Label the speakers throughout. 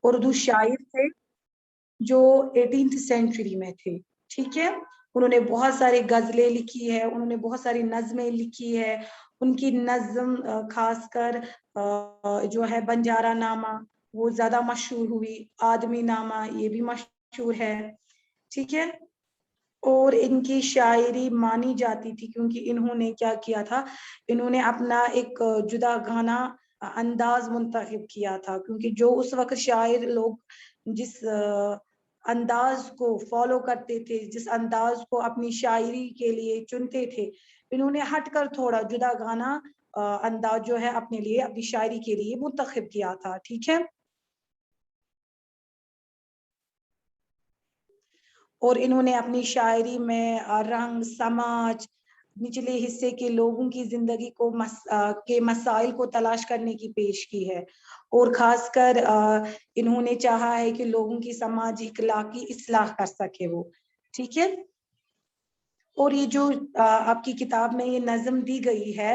Speaker 1: اردو شاعر تھے جو 18th سینچری میں تھے. ٹھیک ہے. انہوں نے بہت ساری غزلیں لکھی ہے, انہوں نے بہت ساری نظمیں لکھی ہے. ان کی نظم خاص کر جو ہے بنجارہ نامہ وہ زیادہ مشہور ہوئی, آدمی نامہ یہ بھی مشہور ہے. ٹھیک ہے. اور ان کی شاعری مانی جاتی تھی کیونکہ انہوں نے کیا کیا تھا, انہوں نے اپنا ایک جدا گانا انداز منتخب کیا تھا, کیونکہ جو اس وقت شاعر لوگ جس انداز کو فالو کرتے تھے, جس انداز کو اپنی شاعری کے لیے چنتے تھے, انہوں نے ہٹ کر تھوڑا جدا گانا انداز جو ہے اپنے لیے اپنی شاعری کے لیے منتخب کیا تھا. ٹھیک ہے. اور انہوں نے اپنی شاعری میں رنگ, سماج, نچلے حصے کے لوگوں کی زندگی کو کے مسائل کو تلاش کرنے کی پیش کی ہے, اور خاص کر انہوں نے چاہا ہے کہ لوگوں کی سماجی اخلاقی اصلاح کر سکے وہ. ٹھیک ہے. اور یہ جو آپ کی کتاب میں یہ نظم دی گئی ہے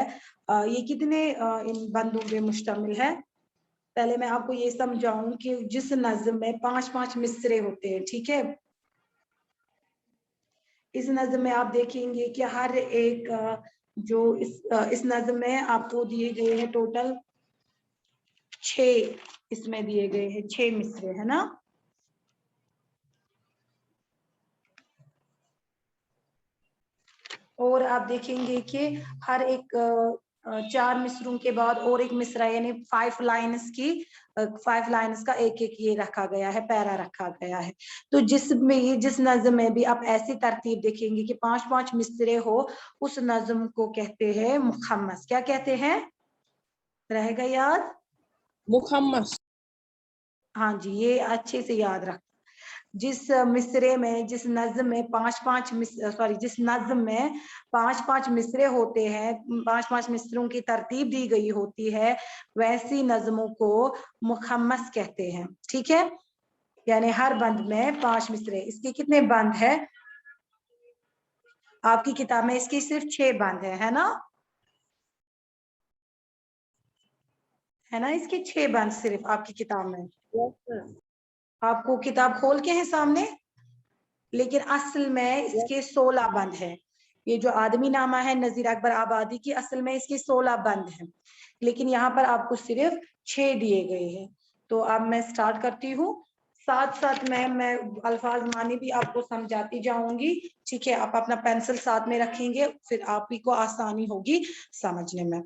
Speaker 1: یہ کتنے ان بندوں پہ مشتمل ہے؟ پہلے میں آپ کو یہ سمجھاؤں کہ جس نظم میں 5 مصرے ہوتے ہیں. ٹھیک ہے. اس نظم میں آپ دیکھیں گے کہ ہر ایک جو اس نظم میں آپ کو دیے گئے ہیں ٹوٹل 6 اس میں دیے گئے ہیں 6 مصرے ہے نا. اور آپ دیکھیں گے کہ ہر ایک 4 مصروں کے بعد اور ایک مصرع یعنی 5 لائنز کا ایک یہ رکھا گیا ہے, پیرا رکھا گیا ہے. تو جس نظم میں بھی آپ ایسی ترتیب دیکھیں گے کہ 5 مصرے ہو, اس نظم کو کہتے ہیں مخمس. کیا کہتے ہیں؟ رہے گا یاد؟
Speaker 2: مخمس.
Speaker 1: ہاں جی, یہ اچھے سے یاد رکھ. جس مصرے میں جس نظم میں 5 مصرے ہوتے ہیں, 5 مصروں کی ترتیب دی گئی ہوتی ہے, ویسی نظموں کو مخمس کہتے ہیں. ٹھیک ہے. یعنی ہر بند میں 5 مصرے. اس کے کتنے بند ہے آپ کی کتاب میں؟ اس کی صرف 6 بند ہے نا, ہے نا. اس کے 6 بند صرف آپ کی کتاب میں. آپ کو کتاب کھول کے ہیں سامنے, لیکن اصل میں اس کے 16 بند ہے. یہ جو آدمی نامہ ہے نذیر اکبر آبادی کی, اصل میں اس کے 16 بند ہیں, لیکن یہاں پر آپ کو صرف 6 دیے گئے ہیں. تو اب میں سٹارٹ کرتی ہوں, ساتھ ساتھ میں الفاظ معنی بھی آپ کو سمجھاتی جاؤں گی. ٹھیک ہے. آپ اپنا پینسل ساتھ میں رکھیں گے, پھر آپ ہی کو آسانی ہوگی سمجھنے میں.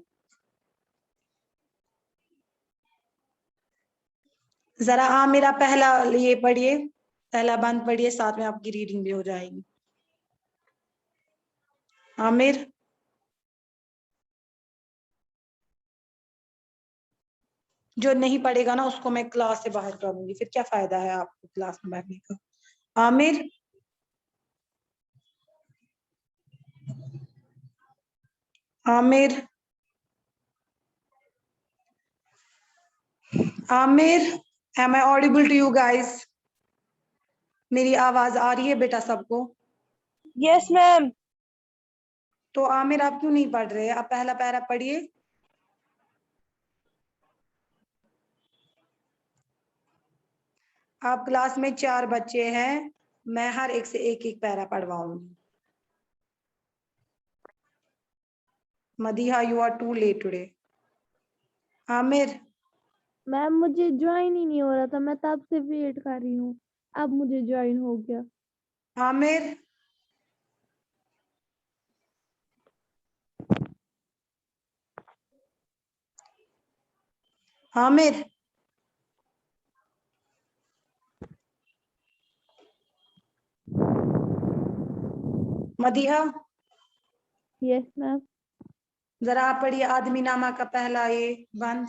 Speaker 1: ذرا میرا پہلا یہ پڑھیے, پہلا بند پڑھیے, ساتھ میں آپ کی ریڈنگ بھی ہو جائے گی. عامر. جو نہیں پڑھے گا نا اس کو میں کلاس سے باہر کروں گی, پھر کیا فائدہ ہے آپ کو کلاس میں بیٹھنے کا. عامر. عامر. عامر, am I audible to you guys? میری آواز آ رہی ہے بیٹا سب کو؟
Speaker 2: یس میم.
Speaker 1: تو عامر آپ کیوں نہیں پڑھ رہے؟ آپ پہلا پیرا پڑھیے. آپ کلاس میں 4 بچے ہیں, میں ہر ایک سے ایک پیرا پڑھواؤں گی. Madiha, you are too late today. عامر.
Speaker 3: میم مجھے جوائن ہی نہیں ہو رہا تھا, میں تب سے ویٹ کر رہی ہوں, اب مجھے جوائن ہو گیا.
Speaker 1: عامر. عامر. مدیحہ.
Speaker 3: یس میم.
Speaker 1: ذرا آپ پڑھیے آدمی نامہ کا پہلا یہ بند.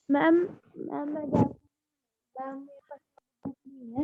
Speaker 3: میم میم میرے پاس نہیں ہے.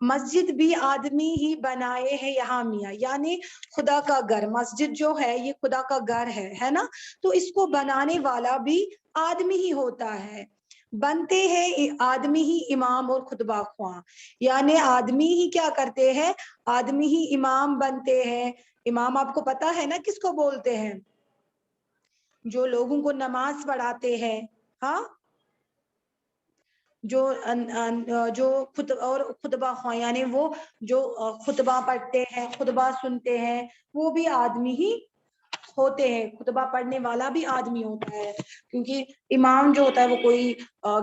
Speaker 1: مسجد بھی آدمی ہی بنائے ہے یہاں میاں، یعنی خدا کا گھر، مسجد جو ہے یہ خدا کا گھر ہے نا، تو اس کو بنانے والا بھی آدمی ہی ہوتا ہے، بنتے ہیں آدمی ہی امام اور خطبہ خواں، یعنی آدمی ہی کیا کرتے ہیں، آدمی ہی امام بنتے ہیں۔ امام آپ کو پتا ہے نا کس کو بولتے ہیں؟ جو لوگوں کو نماز پڑھاتے ہیں، ہاں، جو خطبہ خواں یعنی وہ جو خطبہ پڑھتے ہیں، خطبہ سنتے ہیں، وہ بھی آدمی ہی ہوتے ہیں، خطبہ پڑھنے والا بھی آدمی ہوتا ہے، کیونکہ امام جو ہوتا ہے وہ کوئی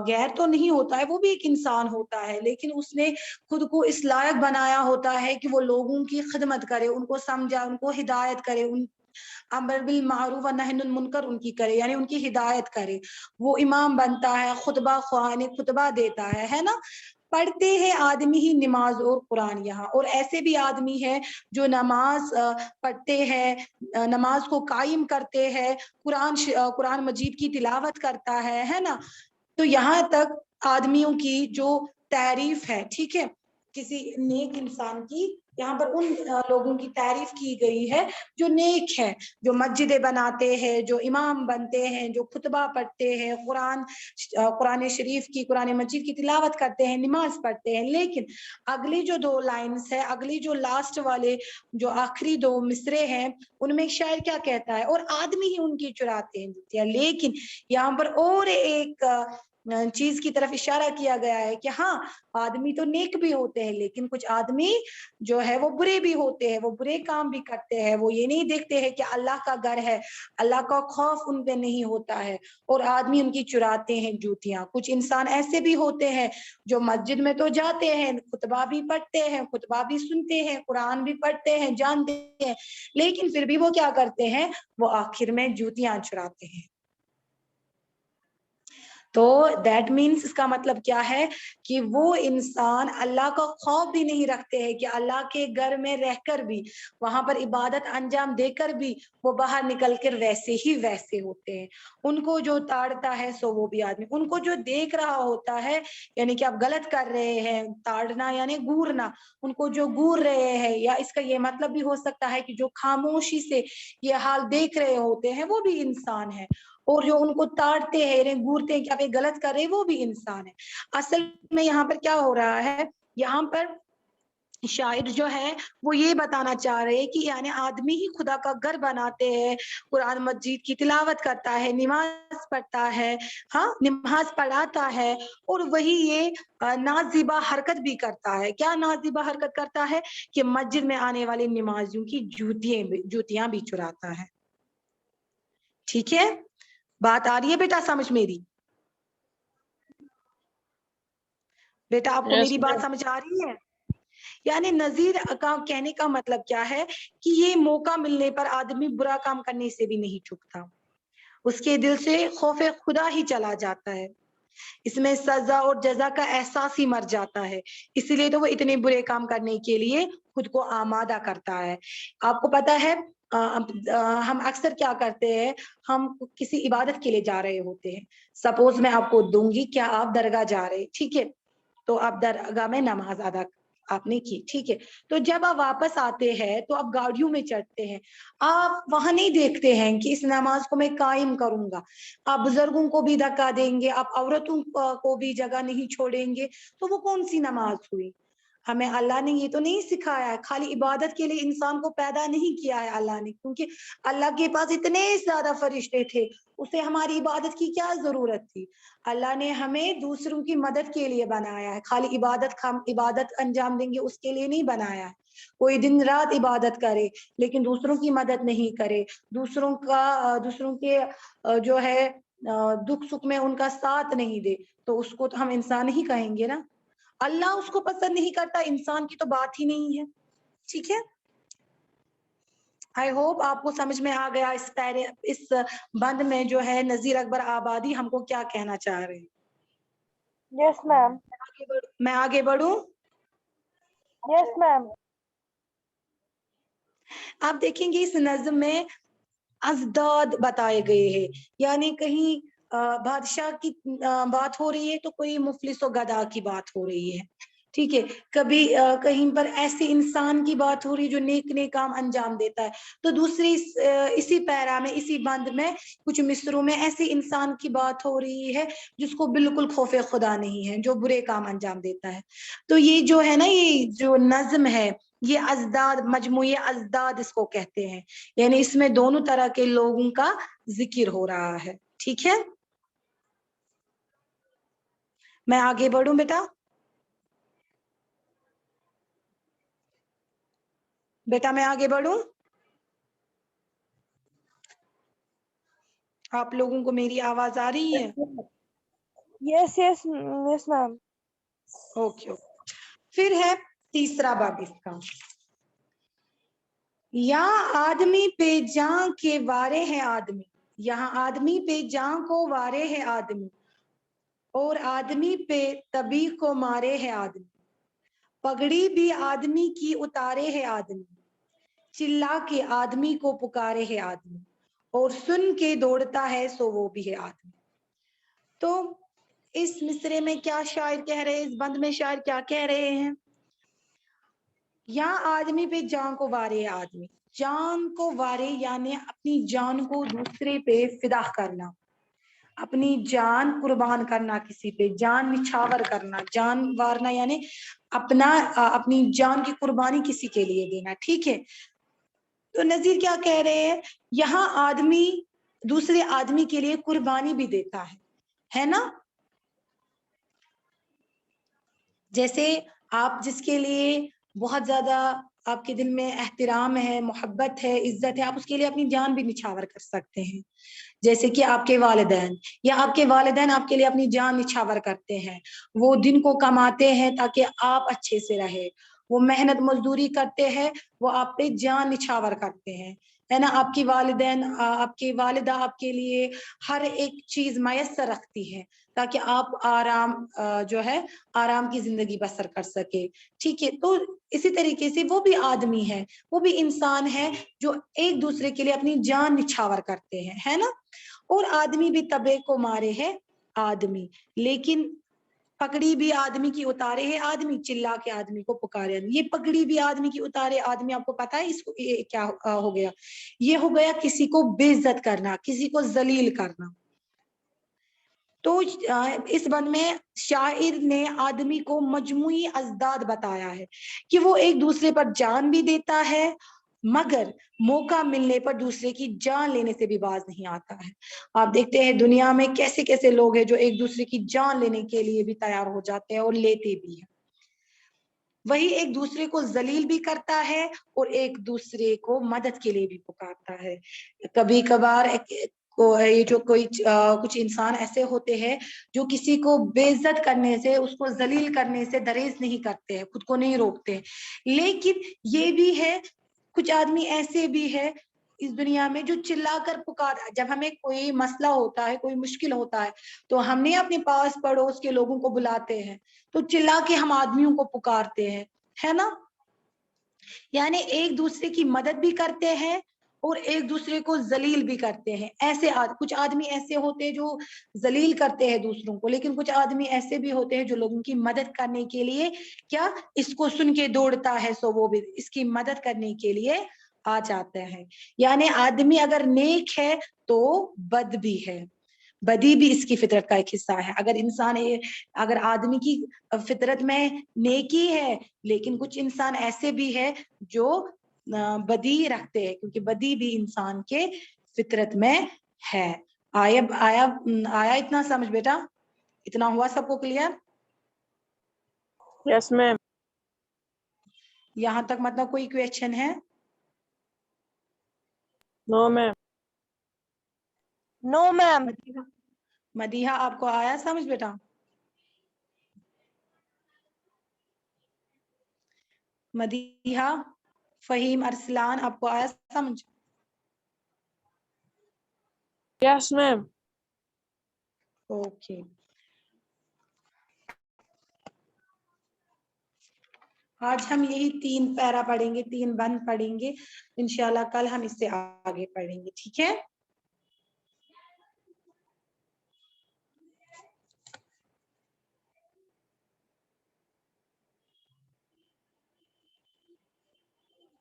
Speaker 1: غیر تو نہیں ہوتا ہے، وہ بھی ایک انسان ہوتا ہے، لیکن اس نے خود کو اس لائق بنایا ہوتا ہے کہ وہ لوگوں کی خدمت کرے، ان کو سمجھا، ان کو ہدایت کرے، ان امر بالمعروف و نہی عن المنکر ان کی کرے، یعنی ان کی ہدایت کرے، وہ امام بنتا ہے، خطبہ خواہ یعنی خطبہ دیتا ہے نا۔ پڑھتے ہیں آدمی ہی نماز اور قرآن یہاں، اور ایسے بھی آدمی ہے جو نماز پڑھتے ہیں، نماز کو قائم کرتے ہیں، قرآن مجید کی تلاوت کرتا ہے نا۔ تو یہاں تک آدمیوں کی جو تعریف ہے، ٹھیک ہے، کسی نیک انسان کی یہاں پر ان لوگوں کی تعریف کی گئی ہے جو نیک ہے، جو مسجدیں بناتے ہیں، جو امام بنتے ہیں، جو خطبہ پڑھتے ہیں، قرآن شریف کی، قرآن مجید کی تلاوت کرتے ہیں، نماز پڑھتے ہیں۔ لیکن اگلی جو 2 لائنز ہے، اگلی جو لاسٹ والے جو آخری 2 مصرے ہیں، ان میں شاعر کیا کہتا ہے، اور آدمی ہی ان کی چراتے ہیں جوتیاں۔ لیکن یہاں پر اور ایک چیز کی طرف اشارہ کیا گیا ہے کہ ہاں آدمی تو نیک بھی ہوتے ہیں، لیکن کچھ آدمی جو ہے وہ برے بھی ہوتے ہیں، وہ برے کام بھی کرتے ہیں، وہ یہ نہیں دیکھتے ہیں کہ اللہ کا گھر ہے، اللہ کا خوف ان پہ نہیں ہوتا ہے، اور آدمی ان کی چراتے ہیں جوتیاں۔ کچھ انسان ایسے بھی ہوتے ہیں جو مسجد میں تو جاتے ہیں، خطبہ بھی پڑھتے ہیں، خطبہ بھی سنتے ہیں، قرآن بھی پڑھتے ہیں، جانتے ہیں، لیکن پھر بھی وہ کیا کرتے ہیں، وہ آخر میں جوتیاں چراتے ہیں۔ تو دیٹ مینس اس کا مطلب کیا ہے کہ وہ انسان اللہ کا خوف بھی نہیں رکھتے ہیں، کہ اللہ کے گھر میں رہ کر بھی، وہاں پر عبادت انجام دے کر بھی وہ باہر نکل کر ویسے ہی ویسے ہوتے ہیں۔ ان کو جو تاڑتا ہے سو وہ بھی آدمی، ان کو جو دیکھ رہا ہوتا ہے یعنی کہ آپ غلط کر رہے ہیں، تاڑنا یعنی گورنا، ان کو جو گور رہے ہیں، یا اس کا یہ مطلب بھی ہو سکتا ہے کہ جو خاموشی سے یہ حال دیکھ رہے ہوتے ہیں وہ بھی انسان ہے، اور جو ان کو تاڑتے ہیں یعنی گورتے ہیں کہ آپ یہ غلط کر رہے ہیں وہ بھی انسان ہے۔ اصل میں یہاں پر کیا ہو رہا ہے، یہاں پر شاعر جو ہے وہ یہ بتانا چاہ رہے ہیں کہ یعنی آدمی ہی خدا کا گھر بناتے ہیں، قرآن مجید کی تلاوت کرتا ہے، نماز پڑھتا ہے، ہاں نماز پڑھاتا ہے، اور وہی یہ نازیبا حرکت بھی کرتا ہے۔ کیا نازیبا حرکت کرتا ہے؟ کہ مسجد میں آنے والے نمازیوں کی جوتیاں بھی چراتا ہے۔ ٹھیک ہے، بات آ رہی ہے بیٹا سمجھ میری؟ بیٹا آپ کو میری بات سمجھ آ رہی ہے؟ یعنی نذیر کا کہنے کا مطلب کیا ہے کہ یہ موقع ملنے پر آدمی برا کام کرنے سے بھی نہیں چکتا، اس کے دل سے خوف خدا ہی چلا جاتا ہے، اس میں سزا اور جزا کا احساس ہی مر جاتا ہے، اسی لیے تو وہ اتنے برے کام کرنے کے لیے خود کو آمادہ کرتا ہے۔ آپ کو پتا ہے ہم اکثر کیا کرتے ہیں، ہم کسی عبادت کے لیے جا رہے ہوتے ہیں، سپوز میں آپ کو دوں گی، کیا آپ درگاہ جا رہے، ٹھیک ہے، تو آپ درگاہ میں نماز ادا آپ نے کی، ٹھیک ہے، تو جب آپ واپس آتے ہیں تو آپ گاڑیوں میں چڑھتے ہیں، آپ وہاں نہیں دیکھتے ہیں کہ اس نماز کو میں قائم کروں گا، آپ بزرگوں کو بھی دھکا دیں گے، آپ عورتوں کو بھی جگہ نہیں چھوڑیں گے، تو وہ کون سی نماز ہوئی؟ ہمیں اللہ نے یہ تو نہیں سکھایا ہے، خالی عبادت کے لیے انسان کو پیدا نہیں کیا ہے اللہ نے، کیونکہ اللہ کے پاس اتنے زیادہ فرشتے تھے، اسے ہماری عبادت کی کیا ضرورت تھی؟ اللہ نے ہمیں دوسروں کی مدد کے لیے بنایا ہے، خالی عبادت انجام دیں گے اس کے لیے نہیں بنایا ہے۔ کوئی دن رات عبادت کرے لیکن دوسروں کی مدد نہیں کرے، دوسروں کے جو ہے دکھ سکھ میں ان کا ساتھ نہیں دے، تو اس کو تو ہم انسان ہی کہیں گے نا۔ اللہ اس کو پسند نہیں کرتا، انسان کی تو بات ہی نہیں ہے، ٹھیک ہے۔ آئی ہوپ آپ کو سمجھ میں آ گیا اس بند میں جو ہے نذیر اکبر آبادی ہم کو کیا کہنا چاہ رہے ہیں۔
Speaker 2: یس میم،
Speaker 1: میں آگے بڑھوں؟
Speaker 2: یس میم۔
Speaker 1: آپ دیکھیں گے اس نظم میں ازداد بتائے گئے ہیں، یعنی کہیں بادشاہ کی بات ہو رہی ہے تو کوئی مفلس و گدا کی بات ہو رہی ہے، ٹھیک ہے. کبھی کہیں پر ایسے انسان کی بات ہو رہی جو نیک نیک کام انجام دیتا ہے, تو دوسری اسی پیرا میں, اسی بند میں کچھ مصروں میں ایسے انسان کی بات ہو رہی ہے جس کو بالکل خوف خدا نہیں ہے, جو برے کام انجام دیتا ہے. تو یہ جو ہے نا, یہ جو نظم ہے, یہ ازداد, مجموعی ازداد اس کو کہتے ہیں. یعنی اس میں دونوں طرح کے لوگوں کا ذکر ہو رہا ہے. ٹھیک ہے, میں آگے بڑھوں بیٹا. بیٹا میں آگے بڑھوں. آپ لوگوں کو میری آواز آ رہی ہے؟
Speaker 2: یس یس یس میم.
Speaker 1: اوکے. پھر ہے تیسرا باب اس کا. یہاں آدمی پہ جان کے وارے ہے آدمی, یہاں آدمی پہ جان کو وارے ہے آدمی, اور آدمی پہ تبی کو مارے ہے آدمی. پگڑی بھی آدمی کی اتارے ہے آدمی, چلا کے آدمی کو پکارے ہے آدمی, اور سن کے دوڑتا ہے سو وہ بھی ہے آدمی. تو اس مصرے میں کیا شاعر کہہ رہے ہیں, اس بند میں شاعر کیا کہہ رہے ہیں؟ یہاں آدمی پہ جان کو وارے ہے آدمی. جان کو وارے یعنی اپنی جان کو دوسرے پہ فدا کرنا, اپنی جان قربان کرنا, کسی پہ جان نچھاور کرنا. جان وارنا یعنی اپنی جان کی قربانی کسی کے لیے دینا. ٹھیک ہے, تو نذیر کیا کہہ رہے ہیں, یہاں آدمی دوسرے آدمی کے لیے قربانی بھی دیتا ہے نا. جیسے آپ جس کے لیے بہت زیادہ آپ کے دل میں احترام ہے, محبت ہے, عزت ہے, آپ اس کے لیے اپنی جان بھی نچھاور کر سکتے ہیں. جیسے کہ آپ کے والدین, یا آپ کے والدین آپ کے لیے اپنی جان نچھاور کرتے ہیں. وہ دن کو کماتے ہیں تاکہ آپ اچھے سے رہے, وہ محنت مزدوری کرتے ہیں, وہ آپ پہ جان نچھاور کرتے ہیں, ہے نا. آپ کی والدین, آپ کی والدہ آپ کے لیے ہر ایک چیز میسر رکھتی ہے تاکہ آپ جو ہے آرام کی زندگی بسر کر سکے. ٹھیک ہے, تو اسی طریقے سے وہ بھی آدمی ہے, وہ بھی انسان ہے جو ایک دوسرے کے لیے اپنی جان نچھاور کرتے ہیں, ہے نا. اور آدمی بھی تبے کو مارے ہے آدمی, لیکن پگڑی بھی آدمی کی اتارے ہے آدمی, چلا کے آدمی کو پکارے. یہ پگڑی بھی آدمی کی اتارے آدمی, آپ کو پتا ہے اس کو کیا ہو گیا؟ یہ ہو گیا کسی کو بے عزت کرنا, کسی کو ذلیل کرنا. تو اس بند میں شاعر نے آدمی کو مجموعی ازداد بتایا ہے کہ وہ ایک دوسرے پر جان بھی دیتا ہے, مگر موقع ملنے پر دوسرے کی جان لینے سے بھی باز نہیں آتا ہے. آپ دیکھتے ہیں دنیا میں کیسے کیسے لوگ ہیں جو ایک دوسرے کی جان لینے کے لیے بھی تیار ہو جاتے ہیں اور لیتے بھی ہیں. وہی ایک دوسرے کو ذلیل بھی کرتا ہے اور ایک دوسرے کو مدد کے لیے بھی پکارتا ہے. کبھی کبھار یہ جو کچھ انسان ایسے ہوتے ہیں جو کسی کو بے عزت کرنے سے, اس کو ذلیل کرنے سے دریز نہیں کرتے ہیں, خود کو نہیں روکتے. لیکن یہ بھی ہے, کچھ آدمی ایسے بھی ہے اس دنیا میں جو چلا کر پکار, جب ہمیں کوئی مسئلہ ہوتا ہے, کوئی مشکل ہوتا ہے, تو ہم نے اپنے پاس پڑوس کے لوگوں کو بلاتے ہیں, تو چلا کے ہم آدمیوں کو پکارتے ہیں, ہے نا. یعنی ایک دوسرے کی مدد بھی کرتے ہیں اور ایک دوسرے کو ذلیل بھی کرتے ہیں. ایسے کچھ آدمی ایسے ہوتے ہیں جو ذلیل کرتے ہیں دوسروں کو, لیکن کچھ آدمی ایسے بھی ہوتے ہیں جو لوگوں کی مدد کرنے کے لیے کیا, اس کو سن کے دوڑتا ہے سو وہ بھی اس کی مدد کرنے کے لیے آ جاتے ہیں. یعنی آدمی اگر نیک ہے تو بد بھی ہے, بدی بھی اس کی فطرت کا ایک حصہ ہے. اگر آدمی کی فطرت میں نیکی ہے, لیکن کچھ انسان ایسے بھی ہے جو بدی رکھتے ہیں, کیونکہ بدی بھی انسان کے فطرت میں ہے. آیا اتنا سمجھ بیٹا؟ اتنا ہوا سب کو کلیئر؟
Speaker 2: یس میم.
Speaker 1: یہاں تک مطلب کوئی کویشچن ہے؟
Speaker 2: نو میم. نو میم.
Speaker 1: مدیحہ آپ کو آیا سمجھ بیٹا؟ مدیحہ, فہیم, ارسلان, آپ کو آیا سمجھ؟
Speaker 2: یس میم.
Speaker 1: اوکے. آج ہم یہی 3 پیرا پڑھیں گے, 3 بند پڑھیں گے انشاءاللہ. کل ہم اس سے آگے پڑھیں گے. ٹھیک ہے,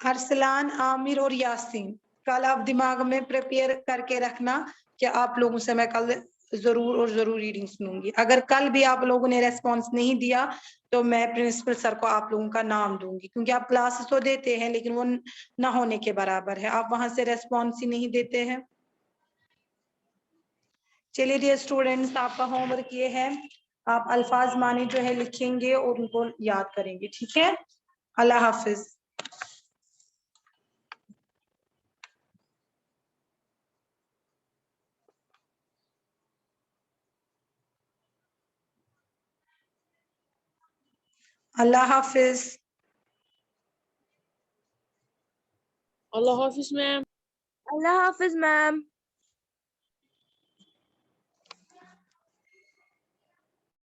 Speaker 1: ارسلان, عامر اور یاسین, کل آپ دماغ میں پریپیئر کر کے رکھنا کہ آپ لوگوں سے میں کل ضرور اور ضرور ریڈنگ سنوں گی. اگر کل بھی آپ لوگوں نے ریسپانس نہیں دیا تو میں پرنسپل سر کو آپ لوگوں کا نام دوں گی, کیونکہ آپ کلاسز تو دیتے ہیں لیکن وہ نہ ہونے کے برابر ہے, آپ وہاں سے ریسپانس ہی نہیں دیتے ہیں. چلیے ڈیئر اسٹوڈینٹس, آپ کا ہوم ورک یہ ہے, آپ الفاظ معنی جو ہے لکھیں گے اور ان کو یاد کریں گے. ٹھیک ہے, اللہ حافظ. اللہ حافظ.
Speaker 2: اللہ حافظ میم.
Speaker 3: اللہ حافظ میم.